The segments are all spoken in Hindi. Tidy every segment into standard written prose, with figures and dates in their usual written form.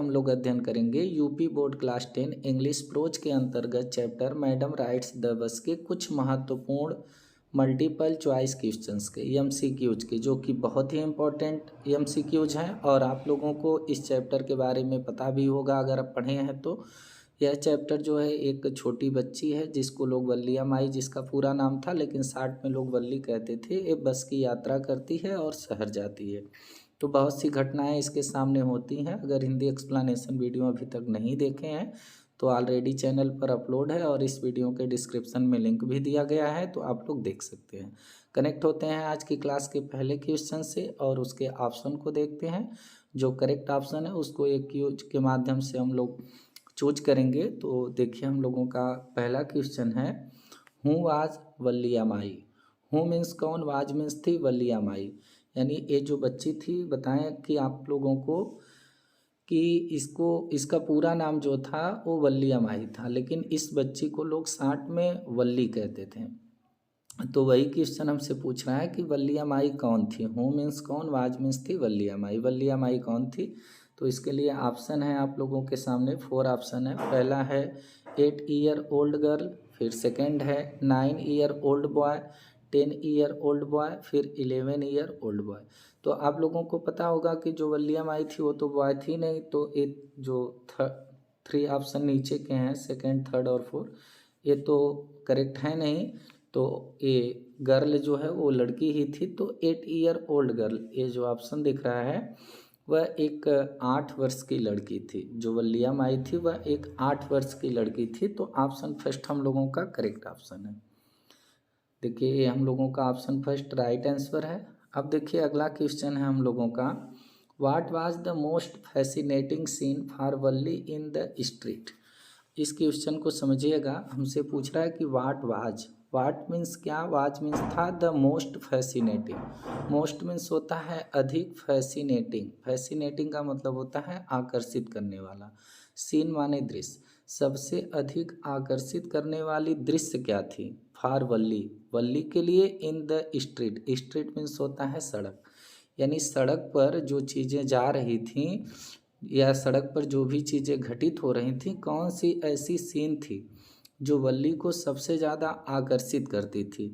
हम लोग अध्ययन करेंगे UP board class 10 English pros के अंतर्गत chapter madam rights the bus के कुछ महत्वपूर्ण मल्टीपल चॉइस क्वेश्चंस के एमसीक्यूज के, जो कि बहुत ही इम्पोर्टेंट एमसीक्यूज हैं और आप लोगों को इस चैप्टर के बारे में पता भी होगा अगर आप पढ़े हैं तो। यह चैप्टर जो है एक छोटी बच्ची है जिसको लोग वल्लिया माई, जिसका पूरा नाम था लेकिन शार्ट में लोग वल्ली कहते थे, ये बस की यात्रा करती है और शहर जाती है। तो बहुत सी घटनाएं इसके सामने होती हैं। अगर हिंदी एक्सप्लेनेशन वीडियो अभी तक नहीं देखे हैं तो ऑलरेडी चैनल पर अपलोड है और इस वीडियो के डिस्क्रिप्शन में लिंक भी दिया गया है, तो आप लोग देख सकते हैं। कनेक्ट होते हैं आज की क्लास के पहले क्वेश्चन से और उसके ऑप्शन को देखते हैं। जो करेक्ट ऑप्शन है उसको एक क्यूज के माध्यम से हम लोग चूज करेंगे। तो देखिए हम लोगों का पहला क्वेश्चन है, हूँ वाज वल्लिया माई। हूँ मीन्स कौन, वाज मीन्स थी, वल्लिया माई यानी ये जो बच्ची थी। बताएं कि आप लोगों को कि इसका पूरा नाम जो था वो वल्लिया माई था, लेकिन इस बच्ची को लोग शार्ट में वल्ली कहते थे। तो वही क्वेश्चन हमसे पूछ रहा है कि वल्लिया माई कौन थी। हूँ मीन्स कौन, वाज मीन्स थी, वल्लिया माई कौन थी। तो इसके लिए ऑप्शन है आप लोगों के सामने, 4 ऑप्शन है। पहला है 8 ईयर ओल्ड गर्ल, फिर सेकंड है 9 year old boy, 10 year old boy, फिर 11 ईयर ओल्ड बॉय। तो आप लोगों को पता होगा कि जो वल्लिया माई थी वो तो बॉय थी नहीं, तो ये जो 3 ऑप्शन नीचे के हैं, सेकंड, थर्ड और फोर्थ, ये तो करेक्ट है नहीं। तो ये गर्ल जो है वो लड़की ही थी। तो 8 ईयर ओल्ड गर्ल, ये जो ऑप्शन दिख रहा है वह एक 8 वर्ष की लड़की थी। जो वल्लिया माई थी वह एक 8 वर्ष की लड़की थी। तो ऑप्शन फर्स्ट हम लोगों का करेक्ट ऑप्शन है। देखिए ये हम लोगों का ऑप्शन फर्स्ट राइट आंसर है। अब देखिए अगला क्वेश्चन है हम लोगों का, what was the most fascinating scene for Valli in the street. इस क्वेश्चन को समझिएगा, हमसे पूछ रहा है कि वाट मीन्स क्या, वाज मीन्स था, the most fascinating, most means होता है अधिक, फैसिनेटिंग का मतलब होता है आकर्षित करने वाला, सीन माने दृश्य, सबसे अधिक आकर्षित करने वाली दृश्य क्या थी फॉर वल्ली के लिए इन द स्ट्रीट मीन्स होता है सड़क, यानी सड़क पर जो चीज़ें जा रही थीं या सड़क पर जो भी चीज़ें घटित हो रही थीं, कौन सी ऐसी सीन थी जो वल्ली को सबसे ज़्यादा आकर्षित करती थी।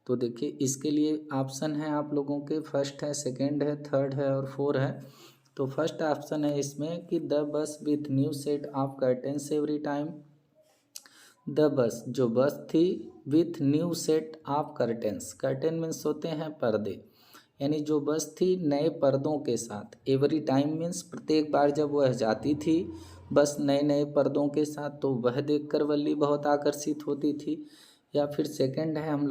तो देखिए इसके लिए ऑप्शन है आप लोगों के, फर्स्ट है, सेकंड है, थर्ड है और फोर है। तो फर्स्ट ऑप्शन है इसमें कि the bus with new set of curtains every time. The bus, जो बस थी, with new set of curtains, curtain means होते हैं पर्दे, यानी जो बस थी नए पर्दों के साथ। एवरी टाइम मीन्स प्रत्येक बार जब वह जाती थी बस नए नए पर्दों के साथ, तो वह देखकर वल्ली बहुत आकर्षित होती थी। या फिर सेकंड है हम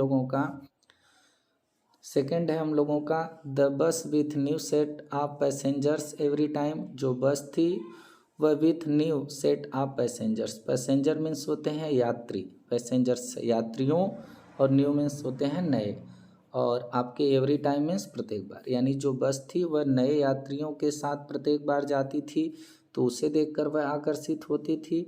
लोगों का the bus with new set of passengers every time. जो बस थी वह with new set of passengers, passenger means होते हैं यात्री, पैसेंजर्स यात्रियों, और न्यू मीन्स होते हैं नए, और आपके एवरी टाइम मीन्स प्रत्येक बार, यानी जो बस थी वह नए यात्रियों के साथ प्रत्येक बार जाती थी तो उसे देखकर वह आकर्षित होती थी।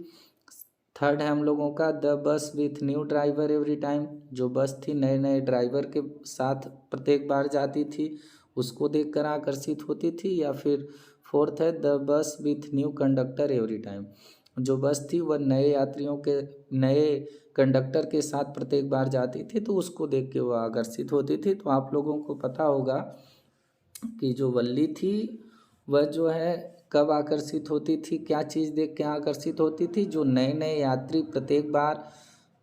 थर्ड है हम लोगों का the bus with new driver every time. जो बस थी नए नए ड्राइवर के साथ प्रत्येक बार जाती थी, उसको देखकर आकर्षित होती थी। या फिर फोर्थ है the bus with new conductor every time. जो बस थी वह नए यात्रियों के, नए कंडक्टर के साथ प्रत्येक बार जाती थी तो उसको देख के वह आकर्षित होती थी। तो आप लोगों को पता होगा कि जो वल्ली थी वह जो है कब आकर्षित होती थी, क्या चीज़ देख के आकर्षित होती थी, जो नए नए यात्री प्रत्येक बार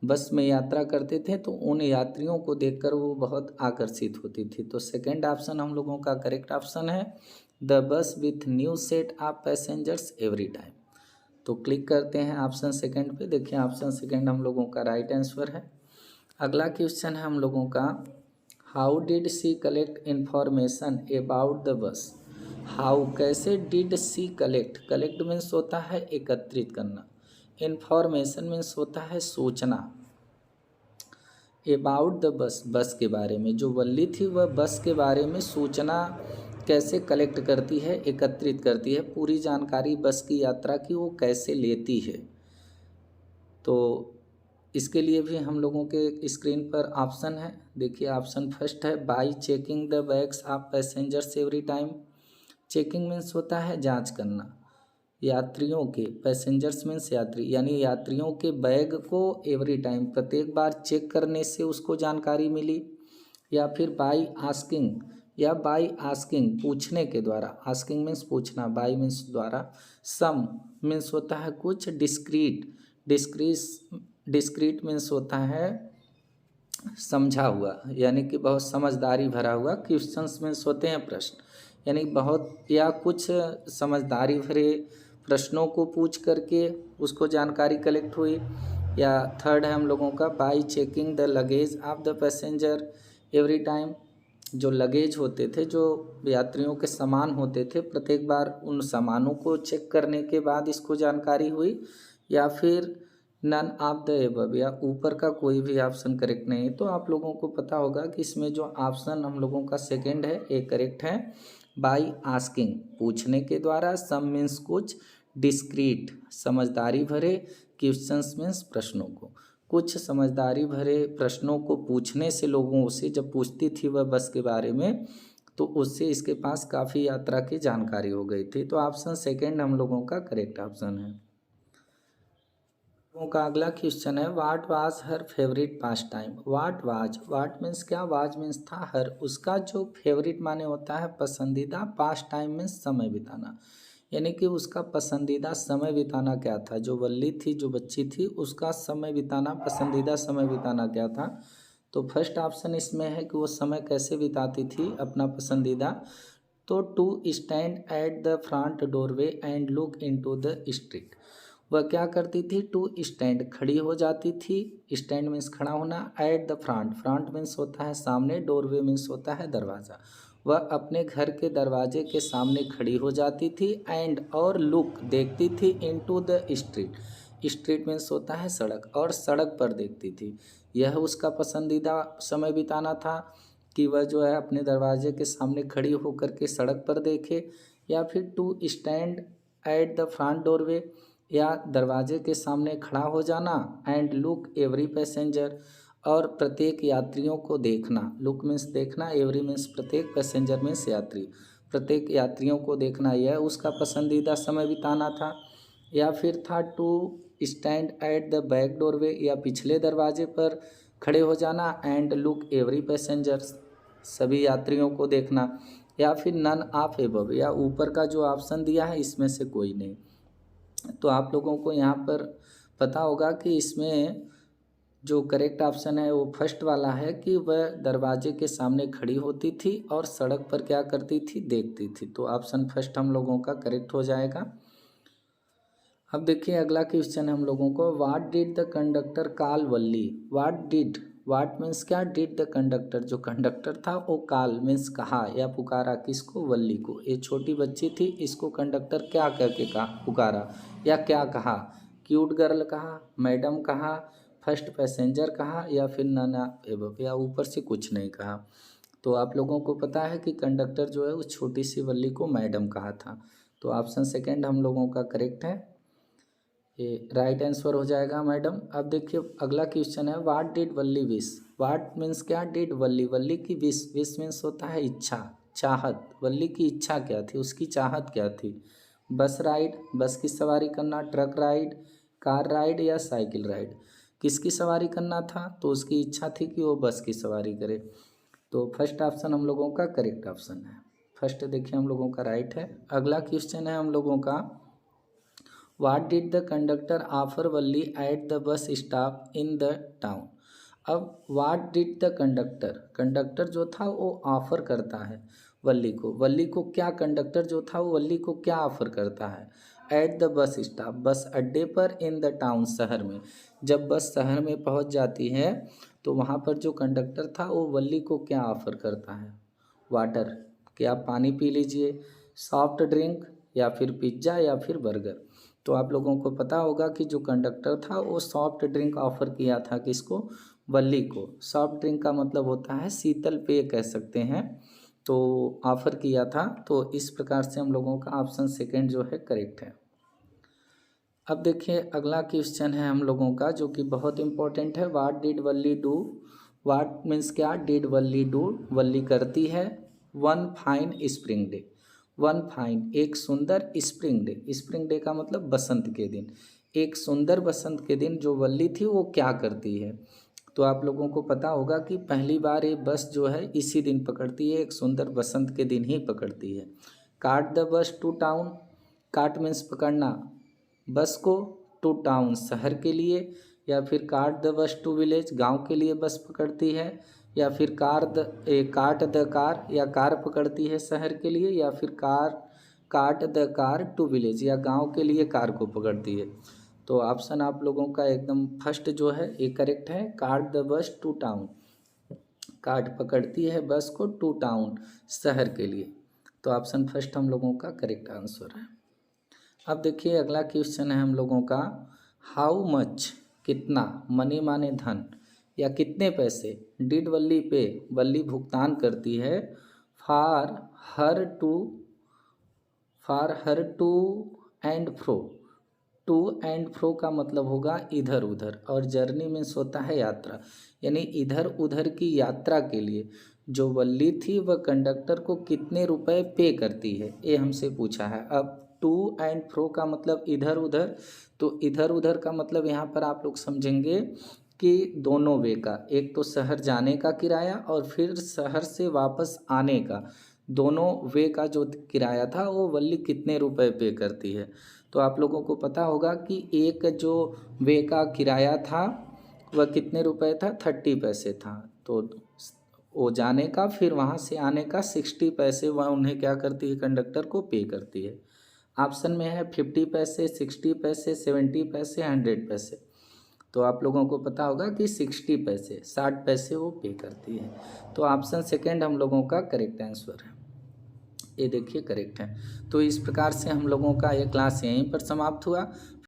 बस में यात्रा करते थे तो उन यात्रियों को देखकर वो बहुत आकर्षित होती थी। तो सेकंड ऑप्शन हम लोगों का करेक्ट ऑप्शन है, the bus with new set of passengers every time. तो क्लिक करते हैं ऑप्शन सेकंड पे। देखिए ऑप्शन सेकंड हम लोगों का राइट आंसर है। अगला क्वेश्चन है हम लोगों का, how did she collect information about the bus. How, कैसे, did she collect, collect means होता है एकत्रित करना, इन्फॉर्मेशन मीन्स होता है सूचना, अबाउट द बस, बस के बारे में। जो वल्ली थी वह बस के बारे में सूचना कैसे कलेक्ट करती है, एकत्रित करती है, पूरी जानकारी बस की यात्रा की वो कैसे लेती है। तो इसके लिए भी हम लोगों के स्क्रीन पर ऑप्शन है। देखिए ऑप्शन फर्स्ट है by checking the bags of passengers every time. Checking means होता है जांच करना, यात्रियों के, पैसेंजर्स मीन्स यात्री, यानी यात्रियों के बैग को एवरी टाइम, प्रत्येक बार चेक करने से उसको जानकारी मिली। या फिर बाई आस्किंग, या बाई आस्किंग पूछने के द्वारा, आस्किंग मीन्स पूछना, बाई मीन्स द्वारा, सम मीन्स होता है कुछ, डिस्क्रीट, डिस्क्रीट मीन्स होता है समझा हुआ, यानी कि बहुत समझदारी भरा हुआ। क्वेश्चंस मीन्स होते हैं प्रश्न, यानी बहुत या कुछ समझदारी भरे प्रश्नों को पूछ करके उसको जानकारी कलेक्ट हुई। या थर्ड है हम लोगों का by checking the luggage of the passenger every time, जो लगेज होते थे, जो यात्रियों के सामान होते थे, प्रत्येक बार उन सामानों को चेक करने के बाद इसको जानकारी हुई। या फिर नन ऑफ द एबव, या ऊपर का कोई भी ऑप्शन करेक्ट नहीं है। तो आप लोगों को पता होगा कि इसमें जो ऑप्शन हम लोगों का सेकंड है एक करेक्ट है, बाई आस्किंग पूछने के द्वारा, सम मीन्स कुछ, डिस्क्रीट समझदारी भरे, क्वेश्चंस मीन्स प्रश्नों को, कुछ समझदारी भरे प्रश्नों को पूछने से लोगों से जब पूछती थी वह बस के बारे में, तो उससे इसके पास काफ़ी यात्रा की जानकारी हो गई थी। तो ऑप्शन सेकंड हम लोगों का करेक्ट ऑप्शन है। का अगला क्वेश्चन है what was her favourite pastime. What means क्या, वाज मीन्स था, हर उसका जो फेवरेट माने होता है पसंदीदा, पास टाइम मीन्स समय बिताना, यानी कि उसका पसंदीदा समय बिताना क्या था। जो वल्ली थी, जो बच्ची थी, उसका समय बिताना, पसंदीदा समय बिताना क्या था। तो फर्स्ट ऑप्शन इसमें है कि वो समय कैसे बिताती थी अपना पसंदीदा। तो to stand at the front doorway and look into the street, वह क्या करती थी, टू स्टैंड खड़ी हो जाती थी, स्टैंड मीन्स खड़ा होना, eight the front, front means होता है सामने, डोरवे मीन्स होता है दरवाज़ा, वह अपने घर के दरवाजे के सामने खड़ी हो जाती थी, एंड और लुक देखती थी, into the street, street means होता है सड़क, और सड़क पर देखती थी। यह उसका पसंदीदा समय बिताना था कि वह जो है अपने दरवाजे के सामने खड़ी होकर के सड़क पर देखे। या फिर to stand at the front doorway, या दरवाजे के सामने खड़ा हो जाना, एंड लुक एवरी पैसेंजर, और प्रत्येक यात्रियों को देखना, लुक मीन्स देखना, एवरी मीन्स प्रत्येक, पैसेंजर मीन्स यात्री, प्रत्येक यात्रियों को देखना, यह उसका पसंदीदा समय बिताना था। या फिर था to stand at the back doorway, या पिछले दरवाजे पर खड़े हो जाना, एंड लुक एवरी पैसेंजर्स, सभी यात्रियों को देखना। या फिर नन ऑफ एबव, या ऊपर का जो ऑप्शन दिया है इसमें से कोई नहीं। तो आप लोगों को यहाँ पर पता होगा कि इसमें जो करेक्ट ऑप्शन है वो फर्स्ट वाला है कि वह दरवाजे के सामने खड़ी होती थी और सड़क पर क्या करती थी, देखती थी। तो ऑप्शन फर्स्ट हम लोगों का करेक्ट हो जाएगा। अब देखिए अगला क्वेश्चन है हम लोगों को, what did the conductor call Valli. What means क्या, डिड द कंडक्टर, जो कंडक्टर था वो कॉल मीन्स कहा या पुकारा, किसको, वल्ली को। ये छोटी बच्ची थी, इसको कंडक्टर क्या कह के कहा, पुकारा या क्या कहा, क्यूट गर्ल कहा, मैडम कहा, फर्स्ट पैसेंजर कहा, या फिर नन एबव, या ऊपर से कुछ नहीं कहा। तो आप लोगों को पता है कि कंडक्टर जो है उस छोटी सी वल्ली को मैडम कहा था। तो ऑप्शन सेकेंड हम लोगों का करेक्ट है, ये राइट आंसर हो जाएगा मैडम। अब देखिए अगला क्वेश्चन है, what did Valli wish. What means क्या, डिड वल्ली, वल्ली की विश, विश मीन्स होता है इच्छा, चाहत, वल्ली की इच्छा क्या थी, उसकी चाहत क्या थी। बस राइड, बस की सवारी करना, ट्रक राइड, कार राइड, या साइकिल राइड। किसकी सवारी करना था, तो उसकी इच्छा थी कि वो बस की सवारी करे। तो फर्स्ट ऑप्शन हम लोगों का करेक्ट ऑप्शन है, फर्स्ट देखिए हम लोगों का राइट है। अगला क्वेश्चन है हम लोगों का, what did the conductor offer Valli at the bus stop in the town. अब what did the conductor, conductor जो था वो ऑफर करता है वल्ली को क्या, कंडक्टर जो था वो वल्ली को क्या ऑफर करता है, एट द बस स्टॉप, बस अड्डे पर, इन द टाउन, शहर में। जब बस शहर में पहुंच जाती है तो वहाँ पर जो कंडक्टर था वो वल्ली को क्या ऑफर करता है, वाटर, कि आप पानी पी लीजिए, सॉफ्ट ड्रिंक, या फिर पिज्ज़ा, या फिर बर्गर। तो आप लोगों को पता होगा कि जो कंडक्टर था वो सॉफ्ट ड्रिंक ऑफ़र किया था किसको, वल्ली को। सॉफ्ट ड्रिंक का मतलब होता है शीतल पेय कह सकते हैं, तो ऑफ़र किया था। तो इस प्रकार से हम लोगों का ऑप्शन सेकंड जो है करेक्ट है। अब देखिए अगला क्वेश्चन है हम लोगों का जो कि बहुत इंपॉर्टेंट है, what did Valli do. What means क्या, डिड वल्ली डू, वल्ली करती है one fine spring day, one fine, एक सुंदर स्प्रिंग डे, स्प्रिंग डे का मतलब बसंत के दिन, एक सुंदर बसंत के दिन जो वल्ली थी वो क्या करती है। तो आप लोगों को पता होगा कि पहली बार ये बस जो है इसी दिन पकड़ती है, एक सुंदर बसंत के दिन ही पकड़ती है। Cart the bus to town, cart means पकड़ना बस को, टू टाउन शहर के लिए, या फिर cart the bus to village गांव के लिए बस पकड़ती है, या फिर काट द कार या कार पकड़ती है शहर के लिए, या फिर काट द कार टू विलेज या गांव के लिए कार को पकड़ती है। तो ऑप्शन आप लोगों का एकदम फर्स्ट जो है ये करेक्ट है, काट the bus to town, cart पकड़ती है बस को टू टाउन शहर के लिए। तो ऑप्शन फर्स्ट हम लोगों का करेक्ट आंसर है। अब देखिए अगला क्वेश्चन है हम लोगों का, हाउ मच कितना, मनी माने धन या कितने पैसे, डिड वल्ली पे वल्ली भुगतान करती है, for her to and fro, to and fro का मतलब होगा इधर उधर, और जर्नी मीन्स होता है यात्रा, यानी इधर उधर की यात्रा के लिए जो वल्ली थी वह कंडक्टर को कितने रुपए पे करती है, ये हमसे पूछा है। अब टू एंड फ्रो का मतलब इधर उधर, तो इधर उधर का मतलब यहाँ पर आप लोग समझेंगे कि दोनों वे का, एक तो शहर जाने का किराया और फिर शहर से वापस आने का, दोनों वे का जो किराया था वो वल्ली कितने रुपए पे करती है। तो आप लोगों को पता होगा कि एक जो वे का किराया था वह कितने रुपए था, 30 पैसे था। तो वो जाने का फिर वहाँ से आने का 60 पैसे वह उन्हें क्या करती है, कंडक्टर को पे करती है। ऑप्शन में है 50 पैसे, 60 पैसे, 70 पैसे, 100 पैसे। तो आप लोगों को पता होगा कि 60 पैसे, 60 पैसे वो पे करती है। तो ऑप्शन सेकेंड हम लोगों का करेक्ट आंसर है, ये देखिए करेक्ट है। तो इस प्रकार से हम लोगों का ये क्लास यहीं पर समाप्त हुआ।